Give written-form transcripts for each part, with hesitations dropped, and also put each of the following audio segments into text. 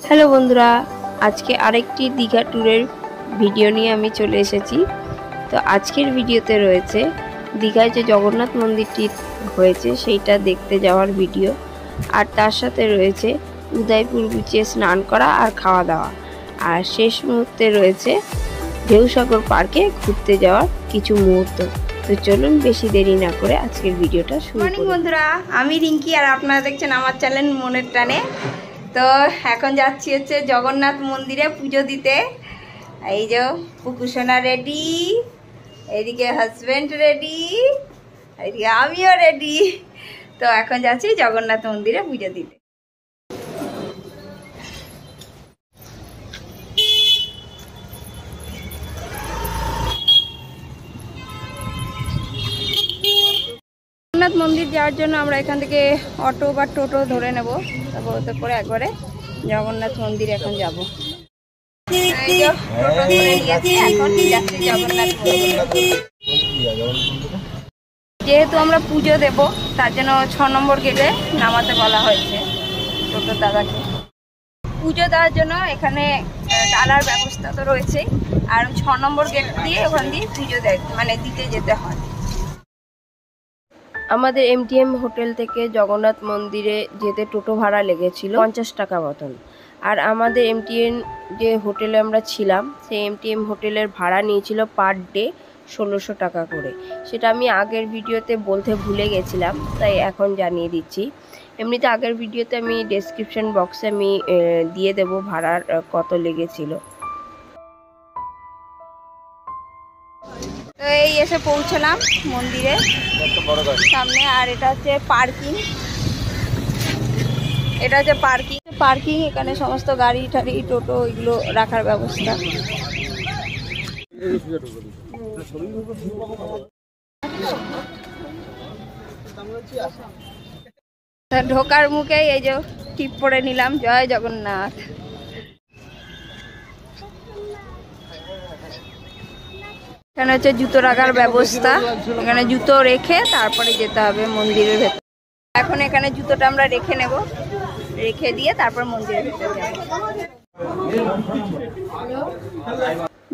Hello বন্ধুরা, আজকে আরেকটি দীঘা ট্যুরের ভিডিও নিয়ে আমি চলে এসেছি। তো আজকের ভিডিওতে রয়েছে দীঘায় যে জগন্নাথ মন্দিরটি হয়েছে সেইটা দেখতে যাওয়ার ভিডিও, আর তার সাথে রয়েছে উদয়পুর বিচে স্নান করা আর খাওয়া দাওয়া, আর শেষ মুহূর্তে রয়েছে ঢেউসাগর পার্কে ঘুরতে যাওয়ার কিছু মুহূর্ত। তো চলুন বেশি দেরি না করে আজকের ভিডিওটা শুরু করি। মর্নিং বন্ধুরা, আমি রিঙ্কি আর আপনারা দেখছেন আমার চ্যানেল মনের টানে। তো এখন যাচ্ছি হচ্ছে জগন্নাথ মন্দিরে পুজো দিতে। এই যে পুকুসোনা রেডি, এইদিকে হাজব্যান্ড রেডি, এইদিকে আমিও রেডি। তো এখন যাচ্ছি জগন্নাথ মন্দিরে পুজো দিতে। জগন্নাথ মন্দির যাওয়ার জন্য আমরা এখান থেকে অটো বা টোটো ধরে নেব, তারপর ওতে করে একবারে জগন্নাথ মন্দির এখন যাব। যেহেতু আমরা পুজো দেব তার জন্য 6 নম্বর গেটে নামাতে বলা হয়েছে টোটো দাদাকে। পুজো দেওয়ার জন্য এখানে ডালার ব্যবস্থা তো রয়েছে, আর 6 নম্বর গেট দিয়ে ওখান দিয়ে পুজো দিতে যেতে হয়। আমাদের MTM হোটেল থেকে জগন্নাথ মন্দিরে যেতে টোটো ভাড়া লেগেছিল 50 টাকা মতন। আর আমাদের MTN যে হোটেলে আমরা ছিলাম সেই MTM হোটেলের ভাড়া নিয়েছিল পার ডে 1600 টাকা করে। সেটা আমি আগের ভিডিওতে বলতে ভুলে গেছিলাম, তাই এখন জানিয়ে দিচ্ছি। এমনিতে আগের ভিডিওতে আমি ডেসক্রিপশন বক্সে আমি দিয়ে দেব ভাড়ার কত লেগেছিল। তো এই এসে পৌঁছলাম মন্দিরে সামনে, আর এটা হচ্ছে পার্কিং। এটা হচ্ছে পার্কিং এখানে সমস্ত গাড়ি টাড়ি টোটো এগুলো রাখার ব্যবস্থা। ঢোকার মুখে এই যে টিপ পরে নিলাম জয় জগন্নাথ। এখানে হচ্ছে জুতো রাখার ব্যবস্থা, এখানে জুতো রেখে তারপরে যেতে হবে মন্দিরের ভেতর। এখন এখানে জুতোটা আমরা রেখে নেব, রেখে দিয়ে তারপর মন্দিরের ভেতর যাব।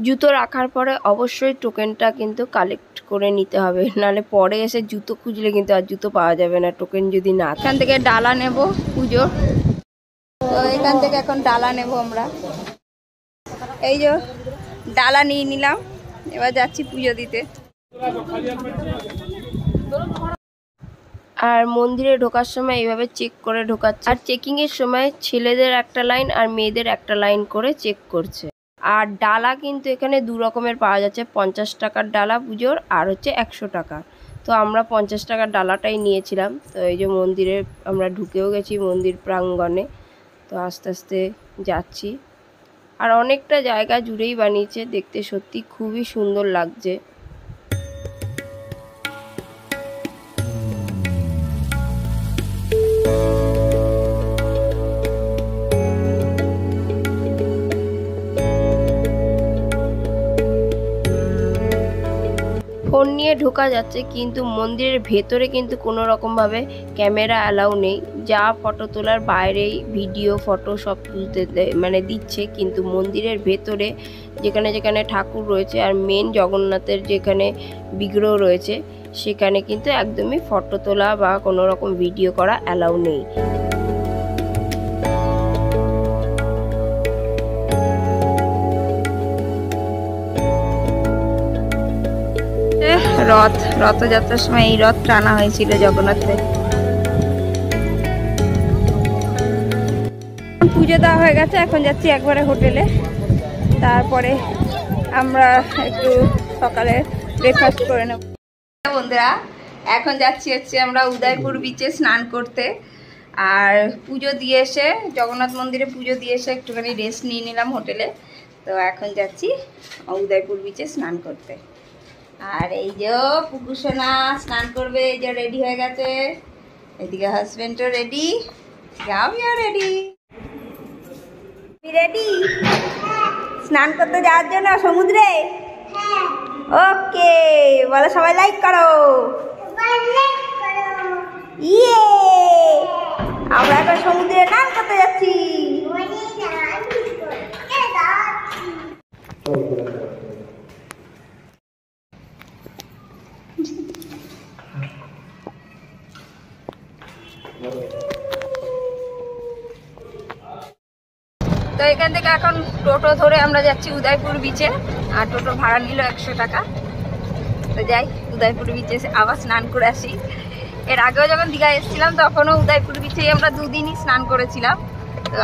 জুতো রাখার পরে অবশ্যই টোকেনটা কিন্তু কালেক্ট করে নিতে হবে, নাহলে পরে এসে জুতো খুঁজলে কিন্তু আর জুতো পাওয়া যাবে না টোকেন যদি না। এখান থেকে ডালা নেব পুজো, তো এখান থেকে এখন ডালা নেব আমরা। এই যে ডালা নিয়ে নিলাম, এবার যাচ্ছি পুজো দিতে। আর মন্দিরে ঢোকার সময় এইভাবে চেক করে ঢোকাচ্ছে, আর চেকিং এর সময় ছেলেদের একটা লাইন আর মেয়েদের একটা লাইন করে চেক করছে। আর ডালা কিন্তু এখানে 2 রকমের পাওয়া যাচ্ছে, 50 টাকার ডালা পুজোর আর হচ্ছে 100 টাকা। তো আমরা 50 টাকার ডালাটাই নিয়েছিলাম। তো এই যে মন্দিরে আমরা ঢুকেও গেছি মন্দির প্রাঙ্গণে। তো আস্তে আস্তে যাচ্ছি, আর অনেকটা জায়গা জুড়েই বানিয়েছে, দেখতে সত্যি খুবই সুন্দর লাগছে। ফোন নিয়ে ঢোকা যাচ্ছে, কিন্তু মন্দিরের ভেতরে কিন্তু কোনো রকমভাবে ক্যামেরা অ্যালাউ নেই। যা ফটো তোলার বাইরেই ভিডিও ফটো সব তুলতে দিচ্ছে, কিন্তু মন্দিরের ভেতরে যেখানে যেখানে ঠাকুর রয়েছে আর মেন জগন্নাথের যেখানে বিগ্রহ রয়েছে সেখানে কিন্তু একদমই ফটো তোলা বা কোনো রকম ভিডিও করা অ্যালাউ নেই। রথযাত্রার সময় এই রথ টানা হয়েছিল জগন্নাথের। পুজো দেওয়া হয়ে গেছে, এখন যাচ্ছি একবারে হোটেলে। তারপরে আমরা একটু সকালে ব্রেকফাস্ট করে নেব। বন্ধুরা, এখন যাচ্ছি হচ্ছে আমরা উদয়পুর বিচে স্নান করতে। আর পুজো দিয়ে এসে জগন্নাথ মন্দিরে পুজো দিয়ে এসে একটুখানি রেস্ট নিয়ে নিলাম হোটেলে। তো এখন যাচ্ছি উদয়পুর বিচে স্নান করতে। আর এই যে পুকুসোনা স্নান করবে, এই যে রেডি হয়ে গেছে। এদিকে হাজবেন্ডও রেডি, আমিও রেডি। রেডি স্নান করতে যাওয়ার জন্য সমুদ্রে? ওকে, বলো সবাই লাইক করো। ইয়ে, আমরা এখন সমুদ্রে স্নান করতে যাচ্ছি। তো এখান থেকে এখন টোটো ধরে আমরা যাচ্ছি উদয়পুর বিচে, আর টোটো ভাড়া নিল 100 টাকা। তো যাই উদয়পুর বিচে আবার স্নান করে আসি। এর আগেও যখন দীঘা এসেছিলাম তখনও উদয়পুর বিচেই আমরা 2 দিনই স্নান করেছিলাম। তো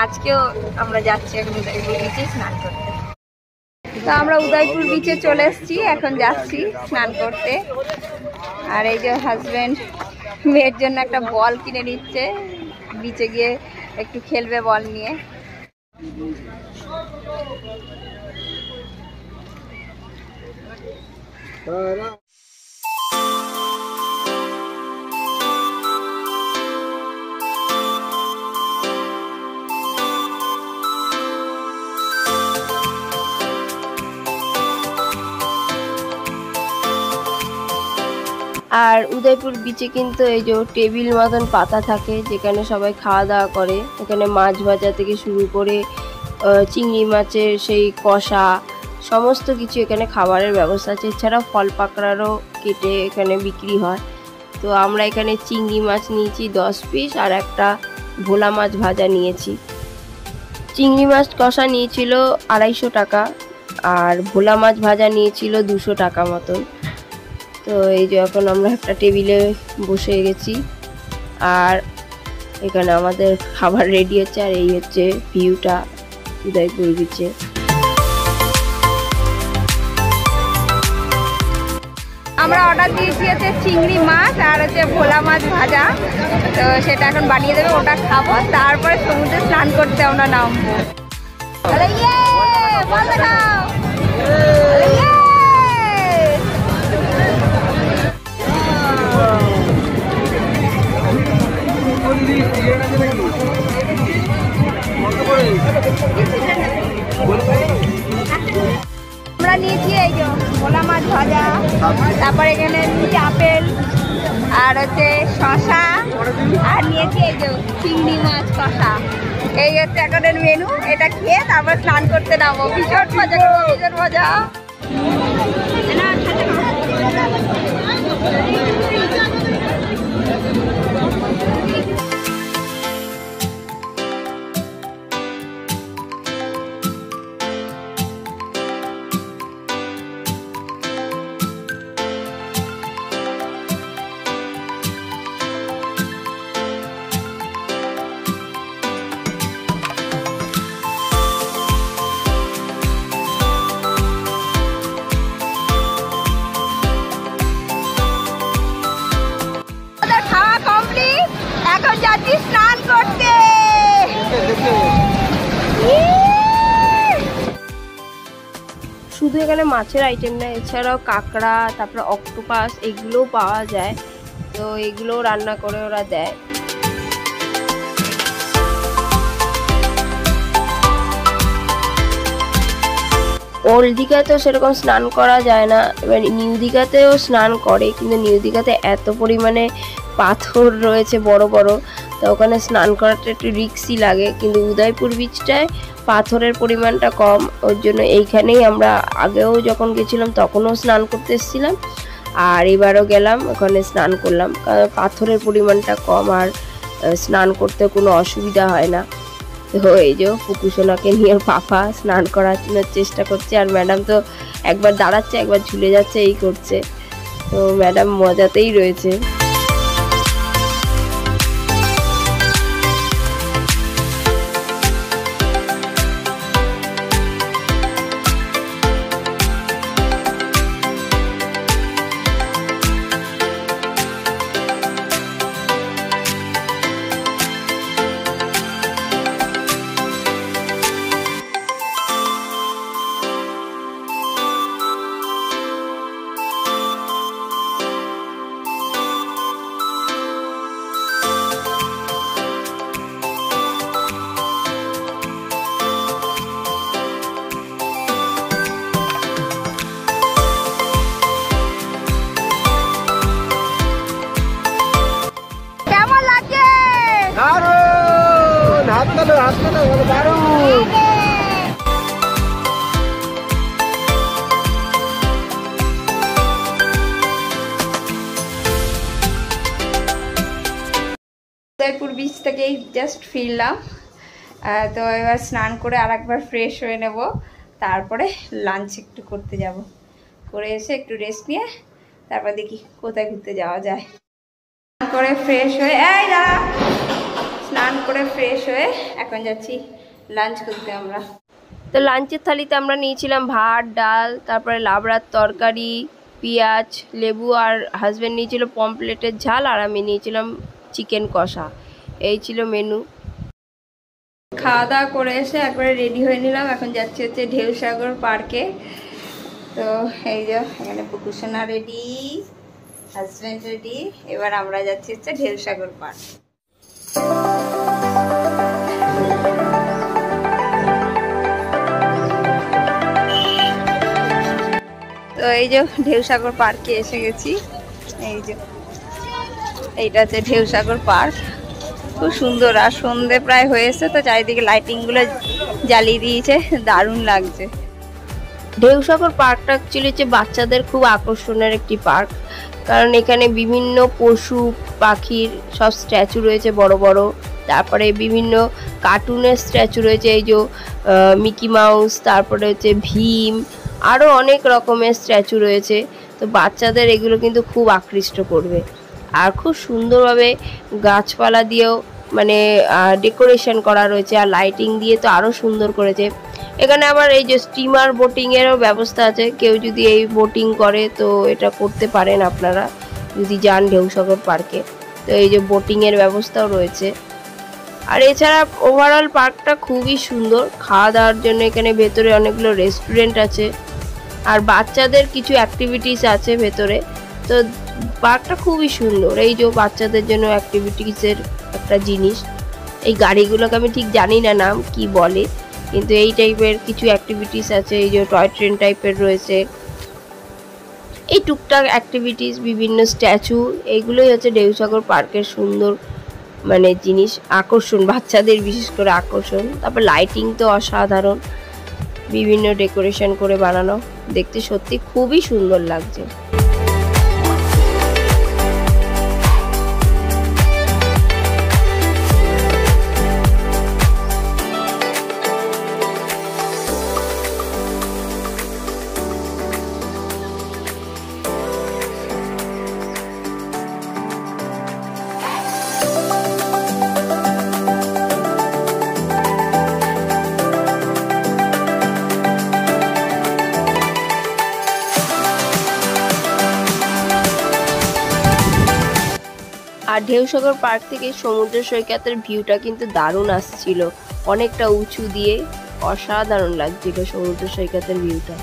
আজকেও আমরা যাচ্ছি এখন উদয়পুর বিচে স্নান করতে। তো আমরা উদয়পুর বিচে চলে এসেছি, এখন যাচ্ছি স্নান করতে। আর এই যে হাজবেন্ড মেয়ের জন্য একটা বল কিনে নিচ্ছে, বিচে গিয়ে একটু খেলবে বল নিয়ে। আর উদয়পুর বিচে কিন্তু এই যে টেবিল মতন পাতা থাকে, যেখানে সবাই খাওয়া দাওয়া করে। এখানে মাছ ভাজা থেকে শুরু করে চিংড়ি মাছের সেই কষা সমস্ত কিছু এখানে খাবারের ব্যবস্থা আছে। এছাড়াও ফল পাকড়ারও কেটে এখানে বিক্রি হয়। তো আমরা এখানে চিংড়ি মাছ নিয়েছি 10 পিস, আর একটা ভোলা মাছ ভাজা নিয়েছি। চিংড়ি মাছ কষা নিয়েছিল 250 টাকা, আর ভোলা মাছ ভাজা নিয়েছিল 200 টাকা মতন। তো এই যে এখন আমরা একটা টেবিলে বসে গেছি, আর এখানে আমাদের খাবার রেডি হচ্ছে। আর এই হচ্ছে ভিউটা উদয়পুর বিচে। আমরা অর্ডার দিয়েছি হচ্ছে চিংড়ি মাছ আর হচ্ছে ভোলা মাছ ভাজা। তো সেটা এখন বানিয়ে দেবে, ওটা খাবো, তারপরে সমুদ্রে স্নান করতে আমরা নামবো। আমরা নিয়েছি এই যে ভোলা মাছ ভাজা, তারপরে এখানে নিয়েছি আপেল আর হচ্ছে শশা, আর নিয়েছি এই যে চিংড়ি মাছ কষা। এই হচ্ছে এখনের মেনু। এটা খেয়ে তারপর স্নান করতে নামবো। ভীষণ মজা করবো, ভীষণ মজা। স্নান করতে শুধু এখানে মাছের আইটেম না, এছাড়াও কাঁকড়া, তারপরে অক্টোপাস এগুলোও পাওয়া যায়। তো এগুলো রান্না করে ওরা দেয়। ওল্ড দীঘাতেও সেরকম স্নান করা যায় না, এবার নিউ দীঘাতেও স্নান করে, কিন্তু নিউ দীঘাতে এত পরিমাণে পাথর রয়েছে বড় বড়, তো ওখানে স্নান করাটা একটু রিস্কি লাগে। কিন্তু উদয়পুর বিচটায় পাথরের পরিমাণটা কম, ওর জন্য এইখানেই আমরা আগেও যখন গেছিলাম তখনও স্নান করতে এসেছিলাম, আর এবারও গেলাম ওখানে স্নান করলাম, কারণ পাথরের পরিমাণটা কম আর স্নান করতে কোনো অসুবিধা হয় না। তো এই যে পুকুসোনাকে নিয়ে পাপা স্নান করানোর চেষ্টা করছে, আর ম্যাডাম তো একবার দাঁড়াচ্ছে একবার ঝুলে যাচ্ছে এই করছে। তো ম্যাডাম মজাতেই রয়েছে। উদয়পুর বিচ থেকে জাস্ট ফিরলাম। তো এবার স্নান করে আর একবার ফ্রেশ হয়ে নেব, তারপরে লাঞ্চ একটু করতে যাব, করে এসে একটু রেস্ট নিয়ে তারপর দেখি কোথায় ঘুরতে যাওয়া যায়। স্নান করে ফ্রেশ হয়ে এখন যাচ্ছি লাঞ্চ করতে আমরা। তো লাঞ্চের থালিতে আমরা নিয়েছিলাম ভাত, ডাল, তারপরে লাবড়ার তরকারি, পেঁয়াজ, লেবু, আর হাজব্যান্ড নিয়েছিল পমপ্লেটের ঝাল, আর আমি নিয়েছিলাম চিকেন কষা। এই ছিল মেনু। খাওয়া দাওয়া করে এসে একবারে রেডি হয়ে নিলাম, এখন যাচ্ছি হচ্ছে ঢেউসাগর পার্কে। তো এই যে এখানে পুকুসোনা রেডি, হাজব্যান্ড রেডি, এবার আমরা যাচ্ছি হচ্ছে ঢেউসাগর পার্ক। তো এই যে ঢেউসাগর পার্কে এসে গেছি। এই যে এইটা হচ্ছে ঢেউসাগর পার্ক, খুব সুন্দর। আর সন্ধে প্রায় হয়েছে, তো চারিদিকে লাইটিংগুলো জ্বালিয়ে দিয়েছে, দারুণ লাগছে। ঢেউসাগর পার্কটা অ্যাকচুয়ালি হচ্ছে বাচ্চাদের খুব আকর্ষণের একটি পার্ক, কারণ এখানে বিভিন্ন পশু পাখির সব স্ট্যাচু রয়েছে বড় বড়, তারপরে বিভিন্ন কার্টুনের স্ট্যাচু রয়েছে, এই যে মিকি মাউস, তারপরে হচ্ছে ভীম, আরও অনেক রকমের স্ট্যাচু রয়েছে। তো বাচ্চাদের এগুলো কিন্তু খুব আকৃষ্ট করবে। আর খুব সুন্দরভাবে গাছপালা দিয়েও মানে ডেকোরেশন করা রয়েছে, আর লাইটিং দিয়ে তো আরও সুন্দর করেছে। এখানে আবার এই যে স্টিমার বোটিংয়েরও ব্যবস্থা আছে, কেউ যদি এই বোটিং করে তো এটা করতে পারেন আপনারা যদি যান ঢেউসাগর পার্কে। তো এই যে বোটিংয়ের ব্যবস্থাও রয়েছে। আর এছাড়া ওভারঅল পার্কটা খুবই সুন্দর। খাওয়া দাওয়ার জন্য এখানে ভেতরে অনেকগুলো রেস্টুরেন্ট আছে, আর বাচ্চাদের কিছু অ্যাক্টিভিটিস আছে ভেতরে। তো পার্কটা খুবই সুন্দর। এই যে বাচ্চাদের জন্য অ্যাক্টিভিটিসের একটা জিনিস, এই গাড়িগুলোকে আমি ঠিক জানি না নাম কি বলে, কিন্তু এই টাইপের কিছু অ্যাক্টিভিটিস আছে। এই যে টয় ট্রেন টাইপের রয়েছে, এই টুকটাক অ্যাক্টিভিটিস, বিভিন্ন স্ট্যাচু, এইগুলোই হচ্ছে ঢেউসাগর পার্কের সুন্দর মানে জিনিস, আকর্ষণ, বাচ্চাদের বিশেষ করে আকর্ষণ। তারপর লাইটিং তো অসাধারণ, বিভিন্ন ডেকোরেশন করে বানানো, দেখতে সত্যি খুবই সুন্দর লাগছে। আর ঢেউসাগর পার্ক থেকে সমুদ্র সৈকতের ভিউটা কিন্তু দারুণ আসছিল, অনেকটা উঁচু দিয়ে, অসাধারণ লাগছিল সমুদ্র সৈকতের ভিউটা।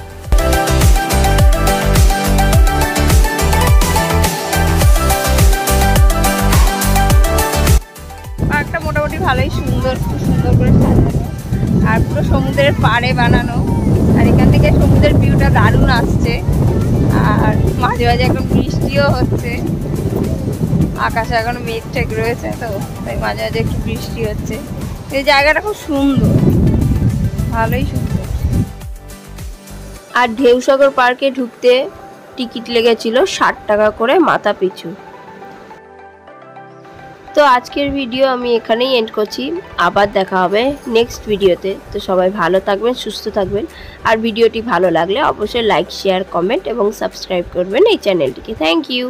পার্কটা মোটামুটি ভালোই সুন্দর, খুব সুন্দর করে সাজানো, আর পুরো সমুদ্রের পাড়ে বানানো। আর এখান থেকে সমুদ্রের ভিউটা দারুণ আসছে। আর মাঝে মাঝে এখন বৃষ্টিও হচ্ছে, আকাশে এখন মেঘ টেক রয়েছে, তো তাই মাঝে মাঝে একটু বৃষ্টি হচ্ছে। এই জায়গাটা খুব সুন্দর, ভালোই সুন্দর। আর ঢেউসাগর পার্কে ঢুকতে টিকিট লেগেছিল 60 টাকা করে মাথা পিছু। তো আজকের ভিডিও আমি এখানেই এন্ড করছি, আবার দেখা হবে নেক্সট ভিডিওতে। তো সবাই ভালো থাকবেন, সুস্থ থাকবেন, আর ভিডিওটি ভালো লাগলে অবশ্যই লাইক, শেয়ার, কমেন্ট এবং সাবস্ক্রাইব করবেন এই চ্যানেলটিকে। Thank you.